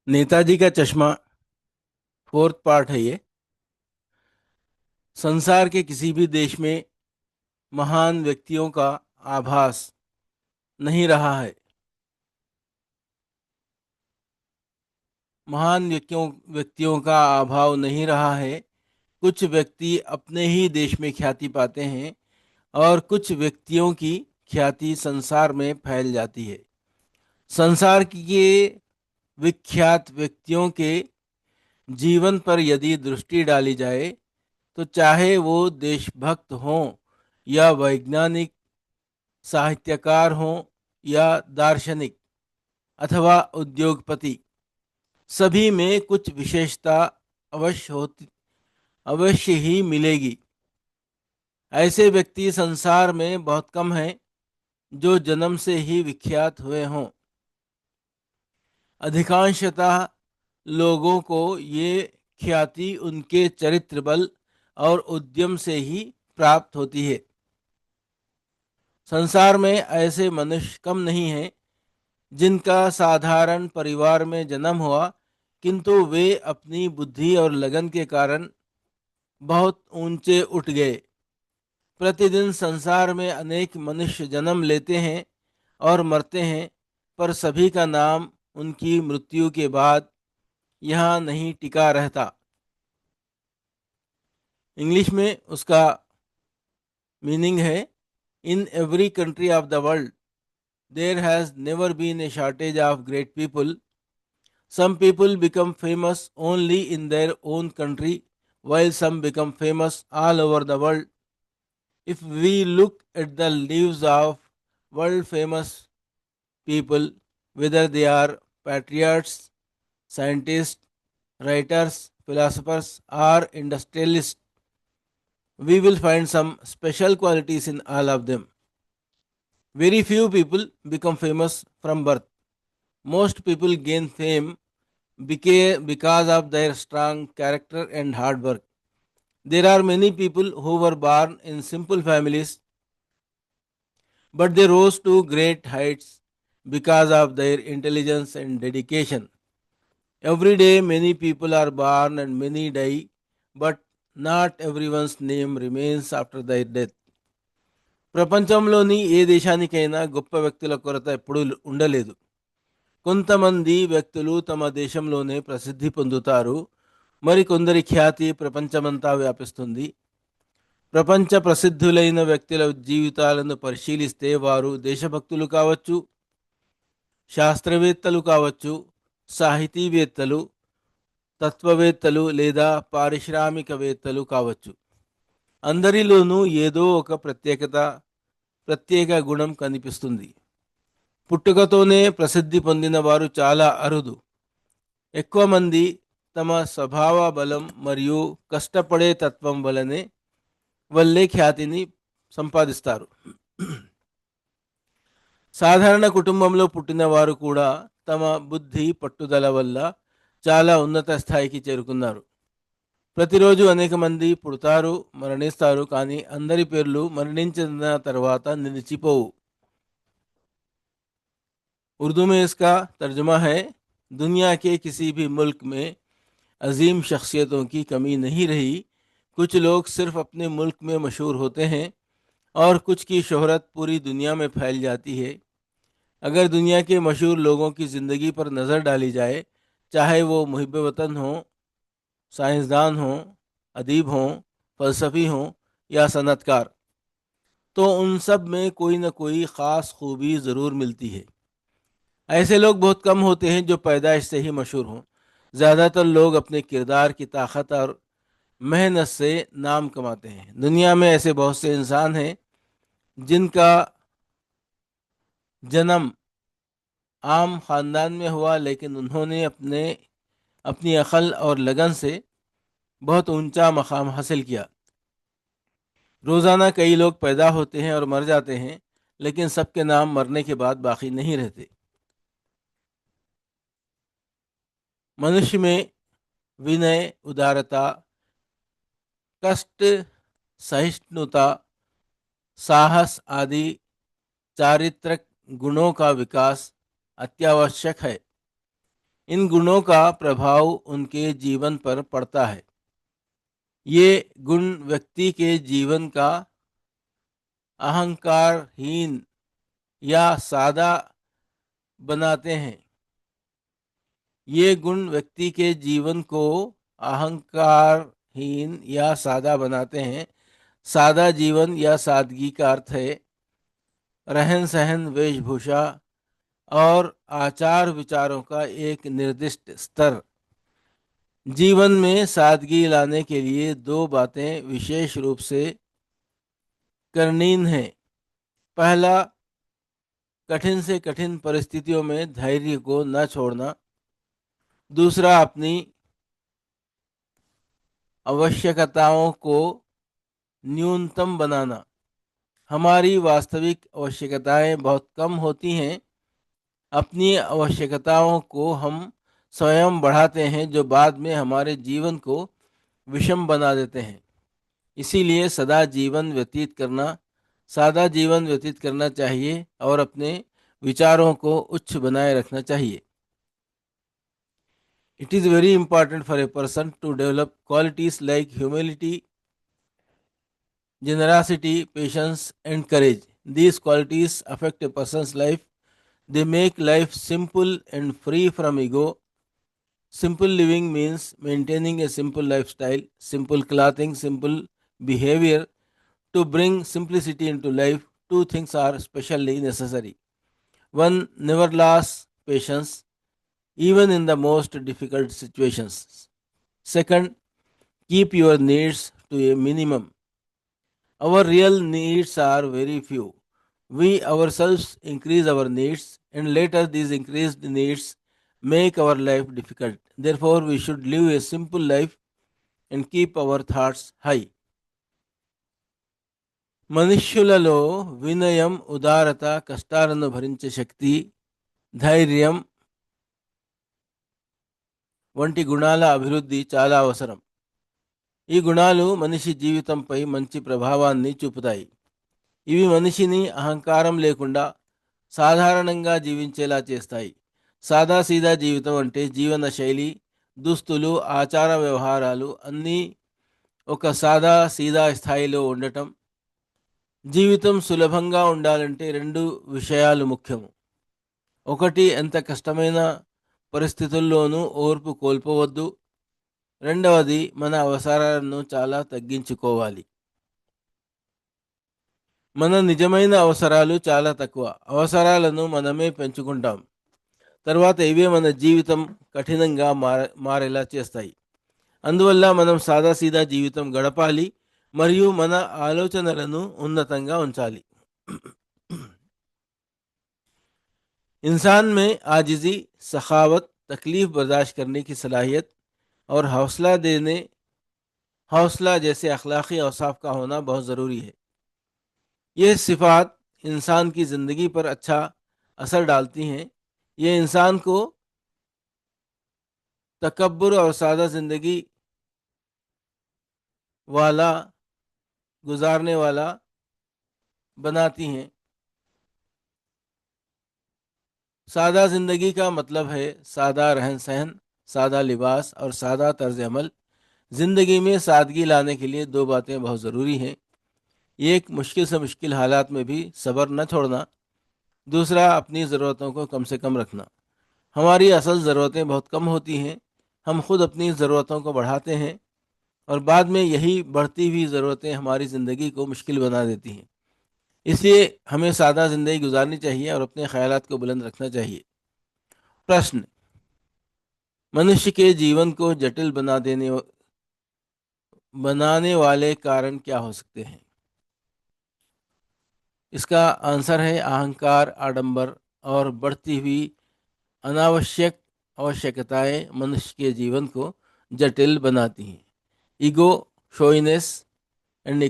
नेताजी का चश्मा fourth part है ये। संसार के किसी भी देश में महान व्यक्तियों का आभास नहीं रहा है। महान व्यक्तियों का अभाव नहीं रहा है। कुछ व्यक्ति अपने ही देश में ख्याति पाते हैं और कुछ व्यक्तियों की ख्याति संसार में फैल जाती है। संसार के विख्यात व्यक्तियों के जीवन पर यदि दृष्टि डाली जाए तो चाहे वो देशभक्त हों या वैज्ञानिक, साहित्यकार हों या दार्शनिक अथवा उद्योगपति, सभी में कुछ विशेषता अवश्य ही मिलेगी। ऐसे व्यक्ति संसार में बहुत कम हैं जो जन्म से ही विख्यात हुए हों। अधिकांशतः लोगों को ये ख्याति उनके चरित्र बल और उद्यम से ही प्राप्त होती है। संसार में ऐसे मनुष्य कम नहीं हैं जिनका साधारण परिवार में जन्म हुआ, किंतु वे अपनी बुद्धि और लगन के कारण बहुत ऊंचे उठ गए। प्रतिदिन संसार में अनेक मनुष्य जन्म लेते हैं और मरते हैं, पर सभी का नाम उनकी मृत्यु के बाद यहाँ नहीं टिका रहता। इंग्लिश में उसका मीनिंग है, in every country of the world there has never been a shortage of great people. Some people become famous only in their own country, while some become famous all over the world. If we look at the lives of world famous people, whether they are patriots, scientists, writers, philosophers, or industrialists, we will find some special qualities in all of them. Very few people become famous from birth. Most people gain fame because of their strong character and hard work. There are many people who were born in simple families, but they rose to great heights because of their intelligence and dedication. Every day, many people are born and many die, but not everyone's name remains after their death. ప్రపంచంలోని ఏ దేశానికైనా గొప్ప వ్యక్తుల కొరత ఎప్పుడూ ఉండలేదు. కొంతమంది వ్యక్తులు తమ దేశంలోనే ప్రసిద్ధి పొందుతారు, మరికొందరి ఖ్యాతి ప్రపంచమంతా వ్యాపిస్తుంది. ప్రపంచ ప్రసిద్ధులైన వ్యక్తుల జీవితాలను పరిశీలిస్తే వారు దేశభక్తులు కావచ్చు, శాస్త్రవేత్తలు కావచ్చు, సాహితీవేత్తలు, తత్వవేత్తలు లేదా పారిశ్రామికవేత్తలు కావచ్చు. అందరిలోనూ ఏదో ఒక ప్రత్యేక గుణం కనిపిస్తుంది. పుట్టుకతోనే ప్రసిద్ధి పొందిన వారు చాలా అరుదు. ఎక్కువ మంది తమ స్వభావ బలం మరియు కష్టపడే తత్వం వల్లే ఖ్యాతిని సంపాదిస్తారు. సాధారణ కుటుంబంలో పుట్టిన వారు కూడా తమ బుద్ధి, పట్టుదల వల్ల చాలా ఉన్నత స్థాయికి చేరుకున్నారు. ప్రతిరోజు అనేక మంది పుడతారు, మరణిస్తారు, కానీ అందరి పేర్లు మరణించిన తర్వాత నిలిచిపోవు. उर्दू में इसका तर्जुमा है, दुनिया के किसी भी मुल्क में अजीम शख्सियतों की कमी नहीं रही. कुछ लोग सिर्फ अपने मुल्क में मशहूर होते हैं और कुछ की शोहरत पूरी दुनिया में फैल जाती है. अगर दुनिया के मशहूर लोगों की ज़िंदगी पर नज़र डाली जाए, चाहे वो मुहिब वतन हों, साइंसदान हों, अदीब हों, फ़लसफ़ी हों या सनतकार, तो उन सब में कोई न कोई ख़ास खूबी ज़रूर मिलती है. ऐसे लोग बहुत कम होते हैं जो पैदाइश से ही मशहूर हों. ज़्यादातर लोग अपने किरदार की ताकत और मेहनत से नाम कमाते हैं. दुनिया में ऐसे बहुत से इंसान हैं जिनका जन्म आम ख़ानदान में हुआ, लेकिन उन्होंने अपनी अक़ल और लगन से बहुत ऊंचा मकाम हासिल किया. रोज़ाना कई लोग पैदा होते हैं और मर जाते हैं, लेकिन सबके नाम मरने के बाद बाकी नहीं रहते. मनुष्य में विनय, उदारता, कष्ट सहिष्णुता, साहस आदि चारित्रिक गुणों का विकास अत्यावश्यक है. इन गुणों का प्रभाव उनके जीवन पर पड़ता है। ये गुण व्यक्ति के जीवन का अहंकारहीन या सादा बनाते हैं। ये गुण व्यक्ति के जीवन को अहंकारहीन या सादा बनाते हैं। सादा जीवन या सादगी का अर्थ है रहन सहन, वेशभूषा और आचार विचारों का एक निर्दिष्ट स्तर। जीवन में सादगी लाने के लिए दो बातें विशेष रूप से करनीन हैं। पहला, कठिन से कठिन परिस्थितियों में धैर्य को न छोड़ना। दूसरा, अपनी आवश्यकताओं को न्यूनतम बनाना। हमारी वास्तविक आवश्यकताएं बहुत कम होती हैं। अपनी आवश्यकताओं को हम स्वयं बढ़ाते हैं, जो बाद में हमारे जीवन को विषम बना देते हैं। इसीलिए सादा जीवन व्यतीत करना चाहिए और अपने विचारों को उच्च बनाए रखना चाहिए। It is very important for a person to develop qualities like humility, generosity, patience, and courage. These qualities affect a person's life. They make life simple and free from ego. Simple living means maintaining a simple lifestyle, simple clothing, simple behavior. To bring simplicity into life, two things are especially necessary. One, never lose patience, even in the most difficult situations. Second, keep your needs to a minimum. Our real needs are very few. We ourselves increase our needs, and later these increased needs make our life difficult. Therefore, we should live a simple life and keep our thoughts high. మనుష్యులలో వినయం, ఉదారత, కష్టాలను భరించే శక్తి, ధైర్యం వంటి గుణాల అభివృద్ధి చాలా అవసరం. ఈ గుణాలు మనిషి జీవితంపై మంచి ప్రభావాన్ని చూపుతాయి. ఇవి మనిషిని అహంకారం లేకుండా సాధారణంగా జీవించేలా చేస్తాయి. సాదాసీదా జీవితం అంటే జీవన శైలి, దుస్తులు, ఆచార వ్యవహారాలు అన్నీ ఒక సాదా సీదా స్థాయిలో ఉండటం. జీవితం సులభంగా ఉండాలంటే రెండు విషయాలు ముఖ్యము. ఒకటి, ఎంత కష్టమైన పరిస్థితుల్లోనూ ఓర్పు కోల్పోవద్దు. రెండవది, మన అవసరాలను చాలా తగ్గించుకోవాలి. మన నిజమైన అవసరాలు చాలా తక్కువ. అవసరాలను మనమే పెంచుకుంటాం. తర్వాత ఇవే మన జీవితం కఠినంగా మారేలా చేస్తాయి. అందువల్ల మనం సాదాసీదా జీవితం గడపాలి మరియు మన ఆలోచనలను ఉన్నతంగా ఉంచాలి. इंसान में आजिज़ी, सखावत, तकलीफ़ बर्दाश्त करने की सलाहियत और हौसला जैसे अखलाक़ी औसाफ का होना बहुत ज़रूरी है. ये सिफ़ात इंसान की ज़िंदगी पर अच्छा असर डालती हैं. ये इंसान को तकब्बुर और सादा ज़िंदगी वाला गुजारने वाला बनाती हैं. सादा ज़िंदगी का मतलब है सादा रहन सहन, सादा लिबास और सादा तर्ज अमल. ज़िंदगी में सादगी लाने के लिए दो बातें बहुत ज़रूरी हैं. एक, मुश्किल से मुश्किल हालात में भी सब्र न छोड़ना. दूसरा, अपनी ज़रूरतों को कम से कम रखना. हमारी असल ज़रूरतें बहुत कम होती हैं. हम खुद अपनी ज़रूरतों को बढ़ाते हैं और बाद में यही बढ़ती हुई ज़रूरतें हमारी ज़िंदगी को मुश्किल बना देती हैं. इसलिए हमें सादा ज़िंदगी गुजारनी चाहिए और अपने ख्यालात को बुलंद रखना चाहिए. प्रश्न: मनुष्य के जीवन को जटिल बनाने वाले कारण क्या हो सकते हैं? इसका आंसर है अहंकार, आडंबर और बढ़ती हुई अनावश्यक आवश्यकताएं मनुष्य के जीवन को जटिल बनाती हैं. Ego, shyness and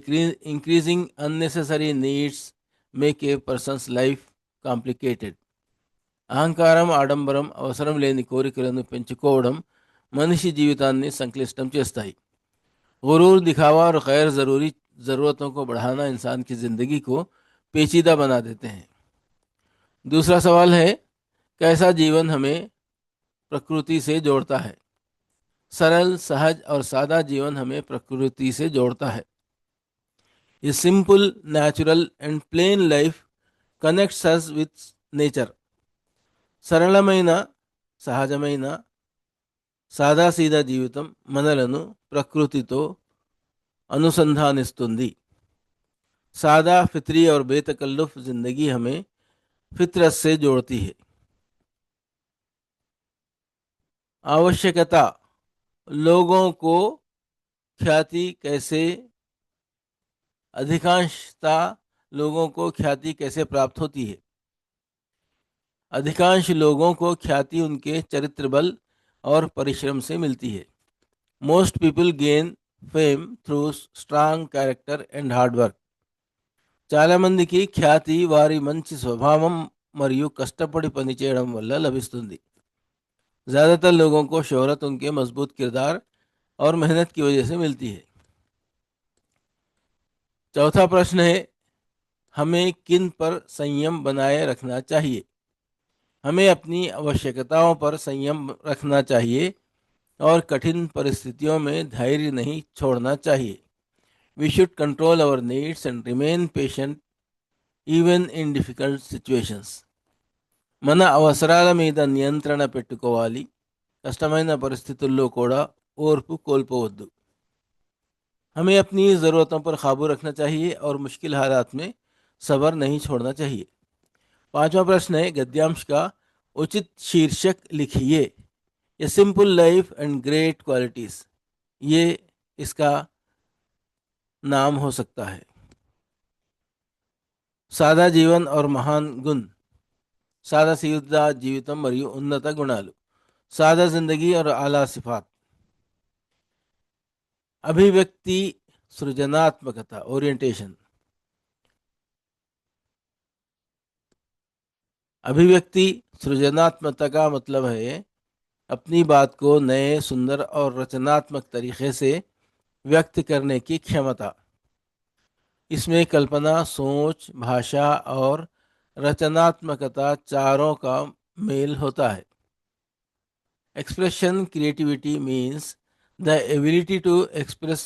increasing unnecessary needs make a person's life complicated. అహంకారం, ఆడంబరం, అవసరం లేని కోరికలను పెంచుకోవడం మనిషి జీవితాన్ని సంక్లిష్టం చేస్తాయి. गुरूर, दिखावा और गैर ज़रूरी ज़रूरतों को बढ़ाना इंसान की ज़िंदगी को पेचीदा बना देते हैं. दूसरा सवाल है, कैसा जीवन हमें प्रकृति से जोड़ता है। सरल, सहज और सादा जीवन हमें प्रकृति से जोड़ता है। A simple, natural and plain life connects us with nature. సరళమైన, సహజమైన, సాదాసీదా జీవితం మనలను ప్రకృతితో అనుసంధానిస్తుంది. सादा, फितरी और बेतकल्लुफ जिंदगी हमें फितरत से जोड़ती है. आवश्यकता, लोगों को ख्याति कैसे अधिकांशता लोगों को ख्याति कैसे प्राप्त होती है? अधिकांश लोगों को ख्याति उनके चरित्र बल और परिश्रम से मिलती है. Most people gain fame through strong character and hard work. చాలా మందికి ఖ్యాతి వారి మంచి స్వభావం మరియు కష్టపడి పనిచేయడం వల్ల లభిస్తుంది. ज़्यादातर लोगों को शोहरत उनके मजबूत किरदार और मेहनत की वजह से मिलती है. चौथा प्रश्न है, हमें किन पर संयम बनाए रखना चाहिए? हमें अपनी आवश्यकताओं पर संयम रखना चाहिए और कठिन परिस्थितियों में धैर्य नहीं छोड़ना चाहिए. We should control our needs and remain patient even in difficult situations. మన అవసరాల మీద నియంత్రణ పెట్టుకోవాలి. కష్టమైన పరిస్థితుల్లో కూడా ఓర్పు కోల్పోవద్దు. हमें अपनी ज़रूरतों पर काबू रखना चाहिए और मुश्किल हालात में सब्र नहीं छोड़ना चाहिए. पांचवा प्रश्न है, गद्यांश का उचित शीर्षक लिखिए. A simple life and great qualities, ये इसका नाम हो सकता है. సాదా జీవన్ और महान गुण. సాదా సీదా జీవితం మరియు ఉన్నత గుణాలు. సాదా जिंदगी और आला सिफात. अभिव्यक्ति, सृजनात्मकता, ओरिएंटेशन. अभिव्यक्ति, सृजनात्मकता का मतलब है अपनी बात को नए, सुंदर और रचनात्मक तरीके से व्यक्त करने की क्षमता. इसमें कल्पना, सोच, भाषा और रचनात्मकता चारों का मेल होता है. Expression creativity means the ability to express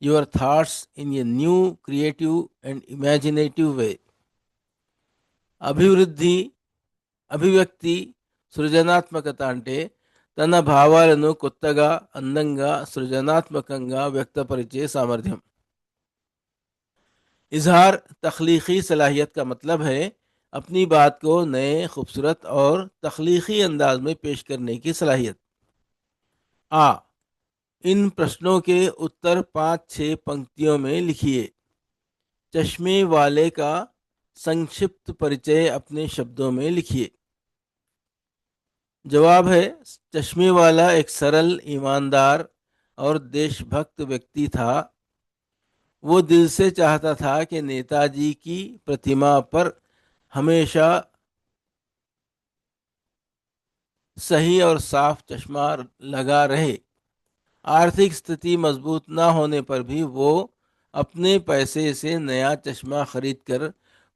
your thoughts in a new, creative and imaginative way. అభివృద్ధి, అభివ్యక్తి, సృజనాత్మకత అంటే తన భావాలను కొత్తగా, అందంగా, సృజనాత్మకంగా వ్యక్తపరిచే సామర్థ్యం. इजहार तख्लीकी सलाहियत का मतलब है अपनी बात को नए, खूबसूरत और तख्लीकी अंदाज में पेश करने की सलाहियत. आ, इन प्रश्नों के उत्तर 5-6 पंक्तियों में लिखिए. चश्मे वाले का संक्षिप्त परिचय अपने शब्दों में लिखिए. जवाब है, चश्मे वाला एक सरल, ईमानदार और देशभक्त व्यक्ति था. वो दिल से चाहता था कि नेताजी की प्रतिमा पर हमेशा सही और साफ चश्मा लगा रहे. आर्थिक स्थिति मजबूत न होने पर भी वो अपने पैसे से नया चश्मा खरीदकर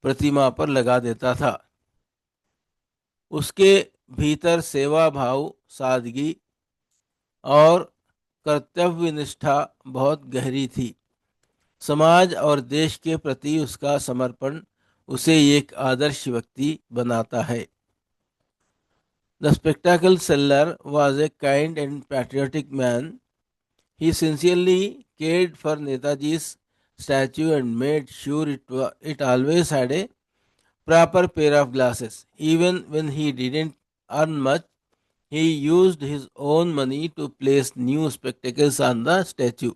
प्रतिमा पर लगा देता था. उसके भीतर सेवा भाव, सादगी और कर्तव्य निष्ठा बहुत गहरी थी. समाज और देश के प्रति उसका समर्पण उसे एक आदर्श व्यक्ति बनाता है. The spectacle seller was a kind and patriotic man. He sincerely cared for Netaji's statue and made sure it always had a proper pair of glasses. Even when he didn't earn much, he used his own money to place new spectacles on the statue.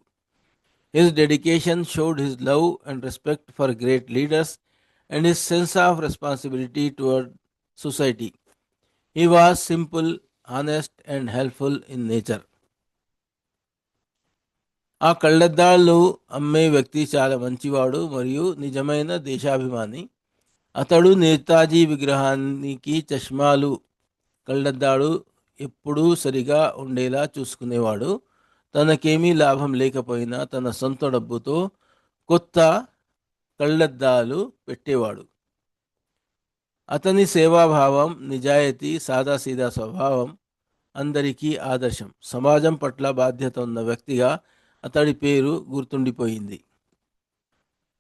His dedication showed his love and respect for great leaders and his sense of responsibility toward society. He was simple, honest, and helpful in nature. ఆ కళ్ళద్దాళ్ళు అమ్మే వ్యక్తి చాలా మంచివాడు మరియు నిజమైన దేశాభిమాని. అతడు నేతాజీ విగ్రహానికి చష్మాలు, కళ్ళద్దాడు ఎప్పుడూ సరిగా ఉండేలా చూసుకునేవాడు. తనకేమీ లాభం లేకపోయినా తన సొంత డబ్బుతో కొత్త కళ్ళద్దాలు పెట్టేవాడు. అతని సేవాభావం, నిజాయితీ, సాదాసీదా స్వభావం అందరికీ ఆదర్శం. సమాజం పట్ల బాధ్యత ఉన్న వ్యక్తిగా అతడి పేరు గుర్తుండిపోయింది.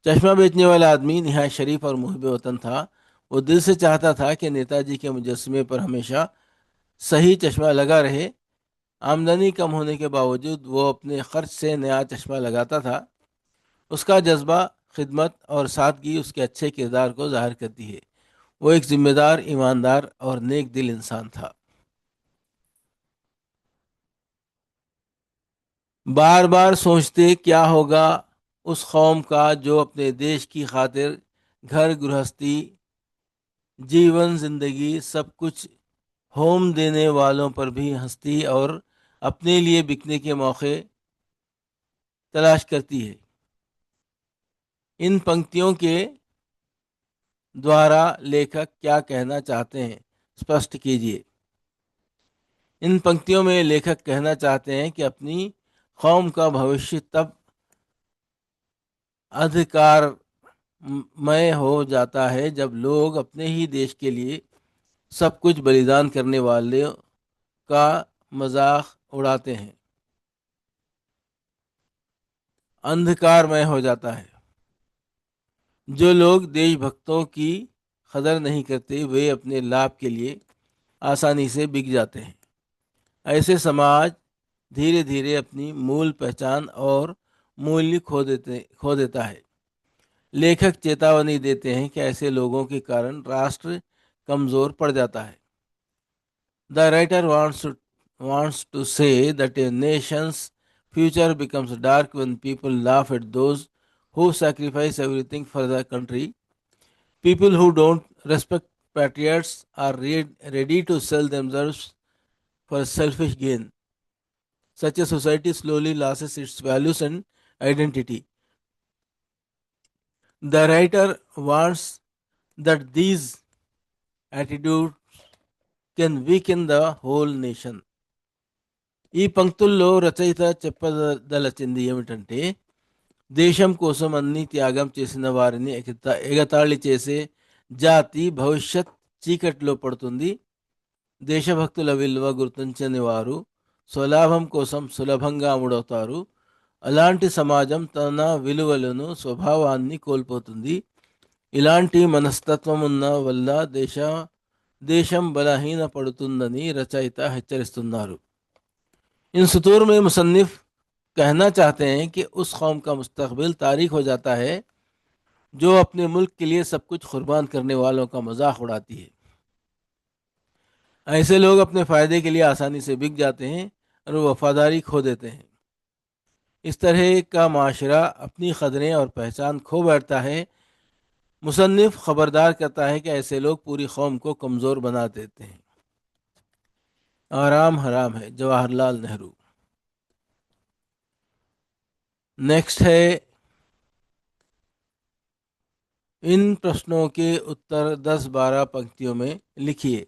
चश्मा बेचने वाला आदमी निहायत शरीफ और मुहिब वतन था. वो दिल से चाहता था कि नेताजी के मुजस्समे पर हमेशा सही चश्मा लगा रहे. आमदनी कम होने के बावजूद वो अपने खर्च से नया चश्मा लगाता था. उसका जज्बा, खिदमत और सादगी उसके अच्छे किरदार को जाहिर करती है. वो एक जिम्मेदार, ईमानदार और नेक दिल इंसान था. बार बार सोचते क्या होगा उस कौम का जो अपने देश की खातिर घर गृहस्थी, जीवन, जिंदगी सब कुछ होम देने वालों पर भी हंसती और अपने लिए बिकने के मौके तलाश करती है. इन पंक्तियों के द्वारा लेखक क्या कहना चाहते हैं, स्पष्ट कीजिए. इन पंक्तियों में लेखक कहना चाहते हैं कि अपनी कौम का भविष्य तब अधिकारमय हो जाता है जब लोग अपने ही देश के लिए सब कुछ बलिदान करने वाले का मजाक उड़ाते हैं. अंधकारमय हो जाता है. जो लोग देशभक्तों की कदर नहीं करते वे अपने लाभ के लिए आसानी से बिक जाते हैं. ऐसे समाज धीरे धीरे अपनी मूल पहचान और मूल्य खो देता है. लेखक चेतावनी देते हैं कि ऐसे लोगों के कारण राष्ट्र कमजोर पड़ जाता है. The writer wants to say that a nation's future becomes dark when people laugh at those who sacrifice everything for the country. People who don't respect patriots are ready to sell themselves for selfish gain. Such a society slowly loses its values and identity. The writer warns that these attitudes can weaken the whole nation. ఈ పంక్తుల్లో రచయిత చెప్పదలచింది ఏమిటంటే, దేశం కోసం అన్ని త్యాగం చేసిన వారిని ఎగతాళి చేసే జాతి భవిష్యత్ చీకట్లో పడుతుంది. దేశభక్తుల విలువ గుర్తించని వారు స్వలాభం కోసం సులభంగా అమ్ముడవుతారు. అలాంటి సమాజం తన విలువలను, స్వభావాన్ని కోల్పోతుంది. ఇలాంటి మనస్తత్వం ఉన్న వల్ల దేశం బలహీన పడుతుందని రచయిత హెచ్చరిస్తున్నారు. इन सतूर में मुसन्निफ कहना चाहते हैं कि उस कौम का मुस्तकबिल तारीख हो जाता है जो अपने मुल्क के लिए सब कुछ कुर्बान करने वालों का मजाक उड़ाती है. ऐसे लोग अपने फ़ायदे के लिए आसानी से बिक जाते हैं और वफादारी खो देते हैं. इस तरह का माशरा अपनी कदरें और पहचान खो बैठता है. मुसन्निफ खबरदार करता है कि ऐसे लोग पूरी कौम को कमज़ोर बना देते हैं. आराम हराम है, जवाहरलाल नेहरू. नेक्स्ट है, इन प्रश्नों के उत्तर 10-12 पंक्तियों में लिखिए.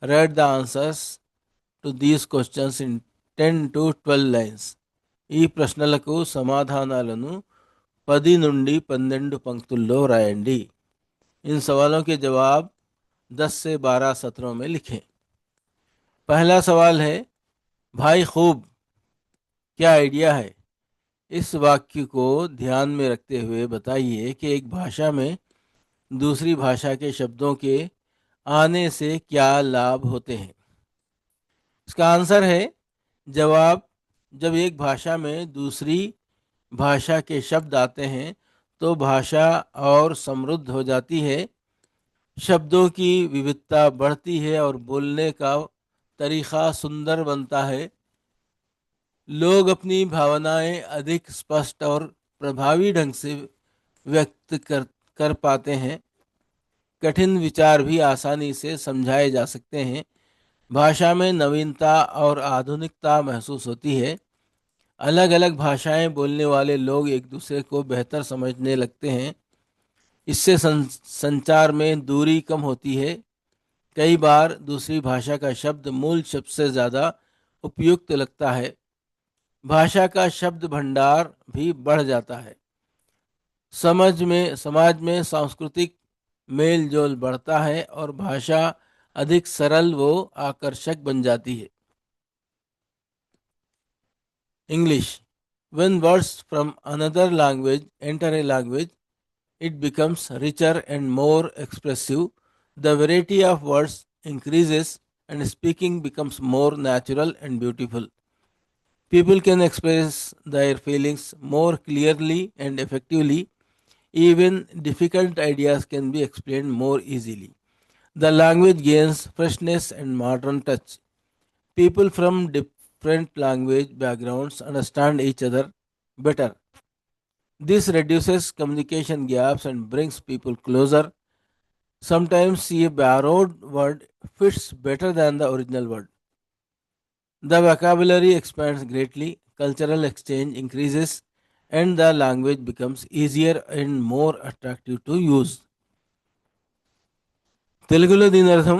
Right the answers to these questions in 10 to 12 lines. ఈ ప్రశ్నలకు సమాధానాలను 10 నుండి 12 पंक्తుల్లో రాయండి. इन सवालों के जवाब 10 से 12 सत्रों में लिखें. पहला सवाल है, भाई खूब क्या आइडिया है. इस वाक्य को ध्यान में रखते हुए बताइए कि एक भाषा में दूसरी भाषा के शब्दों के आने से क्या लाभ होते हैं. इसका आंसर है जवाब, जब एक भाषा में दूसरी भाषा के शब्द आते हैं तो भाषा और समृद्ध हो जाती है, शब्दों की विविधता बढ़ती है और बोलने का तरीक़ा सुंदर बनता है. लोग अपनी भावनाएं अधिक स्पष्ट और प्रभावी ढंग से व्यक्त कर पाते हैं. कठिन विचार भी आसानी से समझाए जा सकते हैं. भाषा में नवीनता और आधुनिकता महसूस होती है. अलग अलग भाषाएं बोलने वाले लोग एक दूसरे को बेहतर समझने लगते हैं. इससे संचार में दूरी कम होती है. कई बार दूसरी भाषा का शब्द मूल शब्द से ज़्यादा उपयुक्त लगता है. भाषा का शब्द भंडार भी बढ़ जाता है. समाज में सांस्कृतिक मेल जोल बढ़ता है और भाषा अधिक सरल व आकर्षक बन जाती है. English. When words from another language enter a language, it becomes richer and more expressive. The variety of words increases and speaking becomes more natural and beautiful. People can express their feelings more clearly and effectively. Even difficult ideas can be explained more easily. The language gains freshness and modern touch. People from different language backgrounds understand each other better. This reduces communication gaps and brings people closer. Sometimes a borrowed word fits better than the original word. The vocabulary expands greatly, cultural exchange increases, and the language becomes easier and more attractive to use. తెలుగులో దీని అర్థం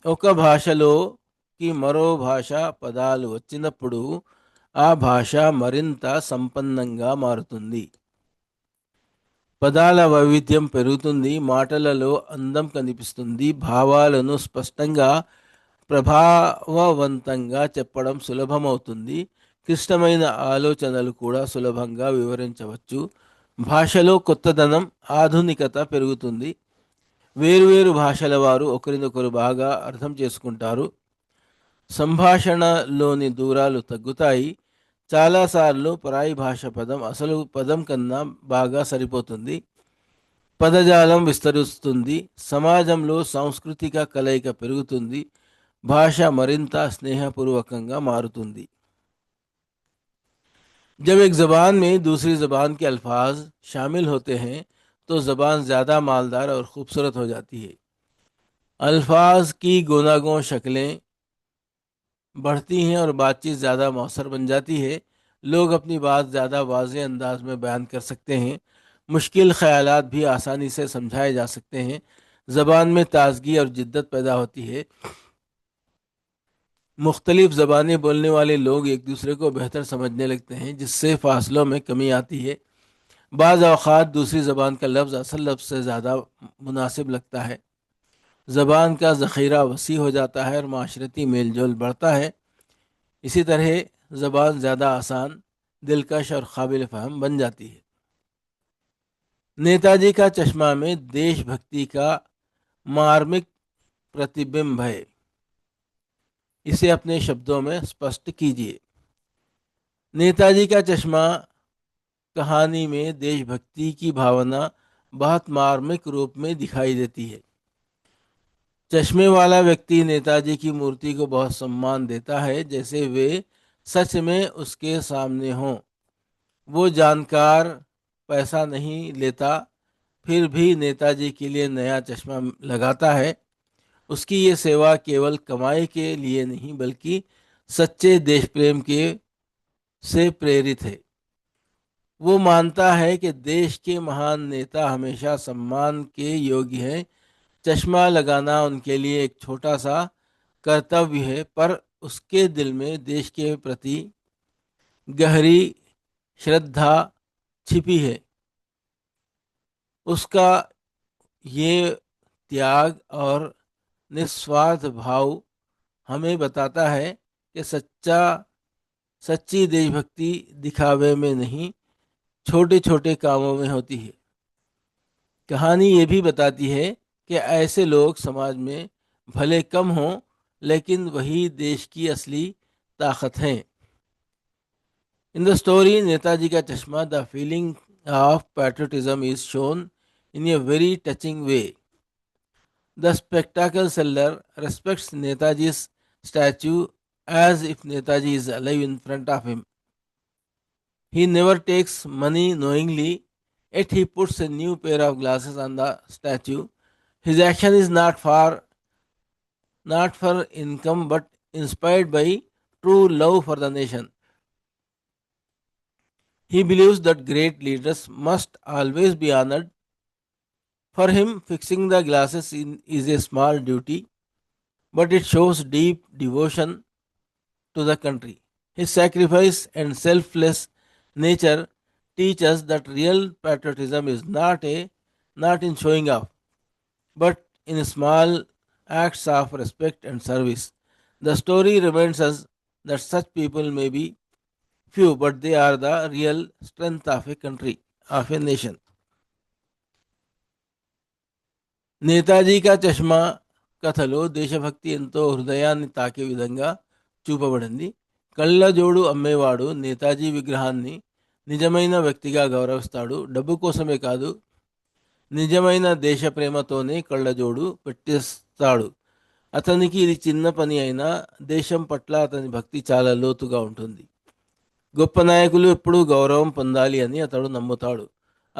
ఒక భాషలోకి మరో భాష పదాలు వచ్చినప్పుడు ఆ భాష మరింత సంపన్నంగా మారుతుంది. పదాల వైవిధ్యం పెరుగుతుంది, మాటలలో అందం కనిపిస్తుంది, భావాలను స్పష్టంగా ప్రభావవంతంగా చెప్పడం సులభమవుతుంది, క్లిష్టమైన ఆలోచనలు కూడా సులభంగా వివరించవచ్చు. భాషలో కొత్తదనం, ఆధునికత పెరుగుతుంది. వేరువేరు భాషల వారు ఒకరినొకరు బాగా అర్థం చేసుకుంటారు. సంభాషణలోని దూరాలు తగ్గుతాయి. చాలాసార్లు పరాయి భాష పదం అసలు పదం కన్నా బాగా సరిపోతుంది. పదజాలం విస్తరిస్తుంది. సమాజంలో సాంస్కృతిక కలయిక పెరుగుతుంది. భాష మరింత స్నేహపూర్వకంగా మారుతుంది. जब एक ज़बान में दूसरी ज़बान के अल्फाज शामिल होते हैं तो ज़बान ज़्यादा मालदार और ख़ूबसूरत हो जाती है. अल्फाज की गुनागों शक्लें बढ़ती हैं और बातचीत ज़्यादा मौसर बन जाती है. लोग अपनी बात ज़्यादा वाज़ेह अंदाज में बयान कर सकते हैं. मुश्किल ख़यालात भी आसानी से समझाए जा सकते हैं. ज़बान में ताजगी और जिद्दत पैदा होती है. मुख्तलिफ़ ज़बानें बोलने वाले लोग एक दूसरे को बेहतर समझने लगते हैं, जिससे फ़ासलों में कमी आती है. बाज़ अवक़ात दूसरी ज़बान का लफ्ज़ असल लफ्ज़ से ज़्यादा मुनासिब लगता है. ज़बान का ज़ख़ीरा वसी हो जाता है और माशरती मेल जोल बढ़ता है. इसी तरह ज़बान ज़्यादा आसान, दिलकश और काबिल फ़हम बन जाती है. नेताजी का चश्मा में देशभक्ति का मार्मिक प्रतिबिंब है. इसे अपने शब्दों में स्पष्ट कीजिए. नेताजी का चश्मा कहानी में देशभक्ति की भावना बहुत मार्मिक रूप में दिखाई देती है. चश्मे वाला व्यक्ति नेताजी की मूर्ति को बहुत सम्मान देता है, जैसे वे सच में उसके सामने हों. वो जानकार पैसा नहीं लेता, फिर भी नेताजी के लिए नया चश्मा लगाता है. उसकी ये सेवा केवल कमाई के लिए नहीं बल्कि सच्चे देश प्रेम के से प्रेरित है. वो मानता है कि देश के महान नेता हमेशा सम्मान के योग्य हैं. चश्मा लगाना उनके लिए एक छोटा सा कर्तव्य है, पर उसके दिल में देश के प्रति गहरी श्रद्धा छिपी है. उसका ये त्याग और निस्वार्थ भाव हमें बताता है कि सच्ची देशभक्ति दिखावे में नहीं, छोटे छोटे कामों में होती है. कहानी ये भी बताती है कि ऐसे लोग समाज में भले कम हों, लेकिन वही देश की असली ताकत हैं. इन द स्टोरी नेताजी का चश्मा, the feeling of patriotism is shown in a very touching way. The spectacle seller respects Netaji's statue as if Netaji is alive in front of him. He never takes money knowingly, yet he puts a new pair of glasses on the statue. His action is not for income but inspired by true love for the nation. He believes that great leaders must always be honored. For him, fixing the glasses is a small duty, but it shows deep devotion to the country. His sacrifice and selfless nature teach us that real patriotism is not in showing off, but in small acts of respect and service. The story reminds us that such people may be few, but they are the real strength of a country, of a nation. Netaji కా చష్మా కథలో దేశభక్తి ఎంతో హృదయాన్ని తాకే విధంగా చూపబడింది. కళ్ళజోడు అమ్మేవాడు నేతాజీ విగ్రహాన్ని నిజమైన వ్యక్తిగా గౌరవిస్తాడు. డబ్బు కోసమే కాదు, నిజమైన దేశ ప్రేమతోనే కళ్ళజోడు పెట్టేస్తాడు. అతనికి ఇది చిన్న పని అయినా దేశం పట్ల అతని భక్తి చాలా లోతుగా ఉంటుంది. గొప్ప నాయకులు ఎప్పుడూ గౌరవం పొందాలి అని అతడు నమ్ముతాడు.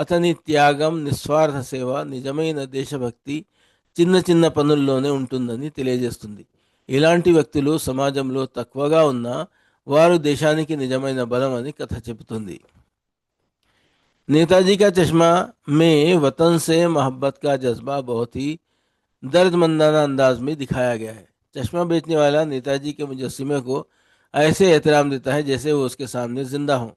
అతని త్యాగం, నిస్వార్థ సేవ, నిజమైన దేశభక్తి చిన్న చిన్న పనుల్లోనే ఉంటుందని తెలియజేస్తుంది. ఇలాంటి వ్యక్తులు సమాజంలో తక్కువగా ఉన్నా వారు దేశానికి నిజమైన బలం అని కథ చెబుతుంది. नेताजी का चश्मा में वतन से मोहब्बत का जज्बा बहुत ही दर्दमंदाना अंदाज में दिखाया गया है. चश्मा बेचने वाला नेताजी के मुजस्सिमे को ऐसे एहतराम देता है जैसे वो उसके सामने जिंदा हो.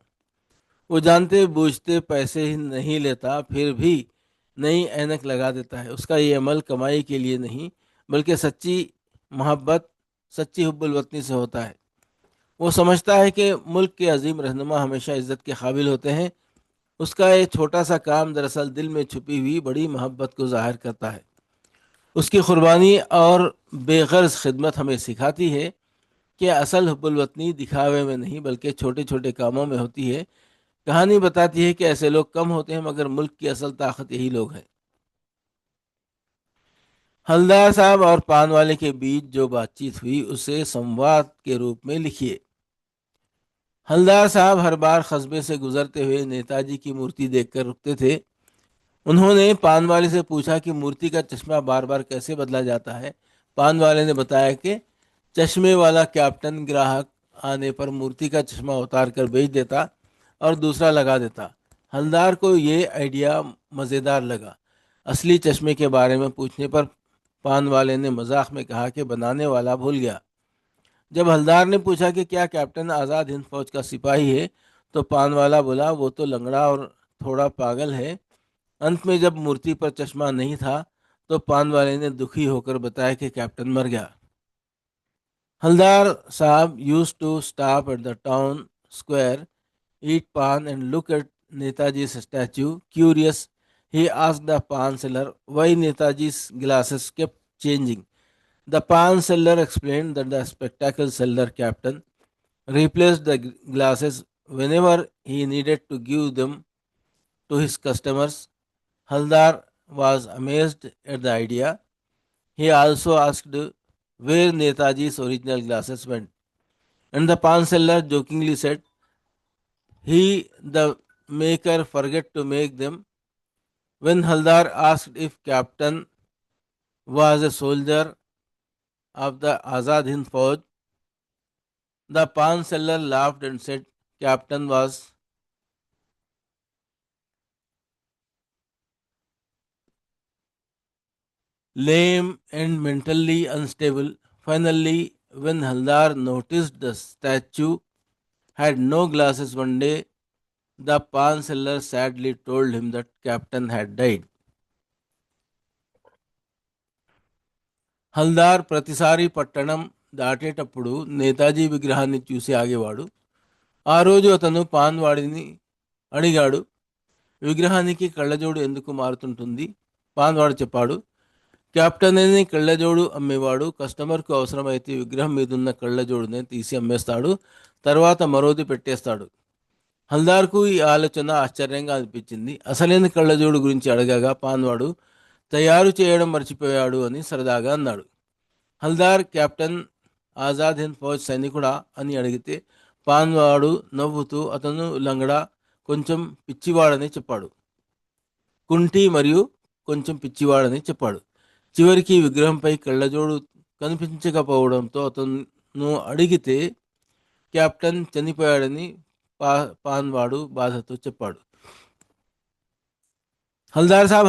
वो जानते बूझते पैसे ही नहीं लेता, फिर भी नई ऐनक लगा देता है. उसका ये अमल कमाई के लिए नहीं बल्कि सच्ची मोहब्बत, सच्ची हुब्बुल वतनी से होता है. वो समझता है कि मुल्क के अजीम रहनुमा हमेशा इज्जत के काबिल होते हैं. उसका ये छोटा सा काम दरअसल दिल में छुपी हुई बड़ी मोहब्बत को जाहिर करता है. उसकी कुर्बानी और बेगर्ज खिदमत हमें सिखाती है कि असल हुब्बुल वतनी दिखावे में नहीं बल्कि छोटे छोटे कामों में होती है. कहानी बताती है कि ऐसे लोग कम होते हैं मगर मुल्क की असल ताकत यही लोग हैं. हलदार साहब और पान वाले के बीच जो बातचीत हुई उसे संवाद के रूप में लिखिए. हलदार साहब हर बार कस्बे से गुजरते हुए नेताजी की मूर्ति देखकर रुकते थे. उन्होंने पान वाले से पूछा कि मूर्ति का चश्मा बार बार कैसे बदला जाता है. पान वाले ने बताया कि चश्मे वाला कैप्टन ग्राहक आने पर मूर्ति का चश्मा उतार कर बेच देता और दूसरा लगा देता. हलदार को ये आइडिया मज़ेदार लगा. असली चश्मे के बारे में पूछने पर पान वाले ने मजाक में कहा कि बनाने वाला भूल गया. जब हलदार ने पूछा कि क्या कैप्टन आज़ाद हिंद फौज का सिपाही है तो पान वाला बोला वो तो लंगड़ा और थोड़ा पागल है. अंत में जब मूर्ति पर चश्मा नहीं था तो पान वाले ने दुखी होकर बताया कि कैप्टन मर गया. हलदार साहब used to stop at the town square, eat pan and look at Netaji's statue. Curious, he asked the pan seller why Netaji's glasses kept changing. The pan seller explained that the spectacle seller captain replaced the glasses whenever he needed to give them to his customers. Haldar was amazed at the idea. He also asked where Netaji's original glasses went, and the pan seller jokingly said, he, the maker, forget to make them. When Haldar asked if Captain was a soldier of the Azad Hind Fauj, the pan seller laughed and said Captain was lame and mentally unstable. Finally, when Haldar noticed the statue had no glasses one day, the pan seller sadly told him that Captain had died. Haldar ప్రతిసారి పట్టణం దాటేటప్పుడు నేతాజీ విగ్రహాన్ని చూసి ఆగేవాడు. ఆ రోజు అతను pan వాడిని అడిగాడు, విగ్రహానికి కళ్ళజోడు ఎందుకు మారుతుంటుంది? పాన్ వాడు చెప్పాడు, కెప్టెన్ అని కళ్ళజోడు అమ్మేవాడు కస్టమర్కు అవసరమైతే విగ్రహం మీదున్న కళ్ళజోడునే తీసి అమ్మేస్తాడు, తర్వాత మరోది పెట్టేస్తాడు. హల్దార్కు ఈ ఆలోచన ఆశ్చర్యంగా అనిపించింది. అసలైన కళ్ళజోడు గురించి అడగగా పాన్వాడు తయారు చేయడం మర్చిపోయాడు అని సరదాగా అన్నాడు. హల్దార్ కెప్టెన్ ఆజాద్ హింద్ ఫౌజ్ సైనికుడా అని అడిగితే పాన్వాడు నవ్వుతూ అతను లంగడా, కొంచెం పిచ్చివాడని చెప్పాడు. కుంటి మరియు కొంచెం పిచ్చివాడని చెప్పాడు. చివరికి విగ్రహంపై కళ్ళజోడు కనిపించకపోవడంతో అతను అడిగితే కెప్టెన్ చనిపోయాడని పాన్వాడు బాధతో చెప్పాడు. हलदार साहब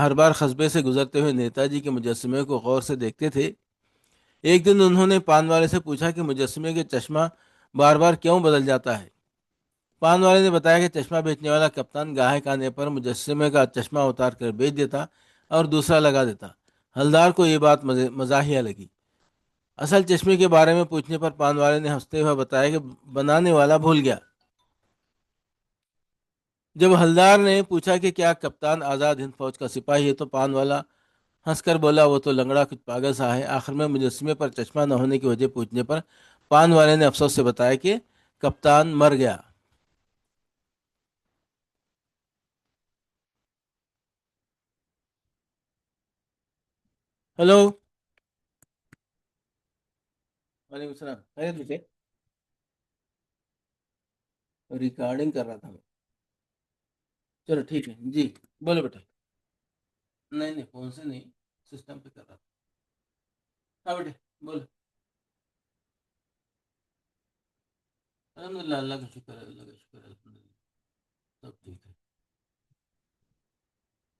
हर बार कस्बे से गुजरते हुए नेताजी के मुजस्समे को गौर से देखते थे. एक दिन उन्होंने पान वाले से पूछा कि मुजस्समे के चश्मा बार बार क्यों बदल जाता है. पान वाले ने बताया कि चश्मा बेचने वाला कप्तान गाहक आने पर मुजस्समे का चश्मा उतार कर बेच देता और दूसरा लगा देता. हलदार को ये बात मजाहिया लगी. असल चश्मे के बारे में पूछने पर पान वाले ने हंसते हुए बताया कि बनाने वाला भूल गया. जब हलदार ने पूछा कि क्या कप्तान आज़ाद हिंद फौज का सिपाही है, तो पान वाला हंसकर बोला, वो तो लंगड़ा कुछ पागल सा है। आखिर में मुजस्समे पर चश्मा न होने की वजह पूछने पर पान वाले ने अफसोस से बताया कि कप्तान मर गया। हेलो। वालेकुम सलाम, खैरियत बेटे? रिकॉर्डिंग कर रहा था मैं। चलो ठीक है जी, बोलो बेटे। नहीं नहीं, फोन से नहीं, सिस्टम पे कर रहा था। हाँ बेटे, बोलो। अल्हम्दुलिल्लाह, अल्लाह का शुक्र है, अल्लाह का शुक्र है, अल्हम्दुलिल्लाह, सब ठीक है।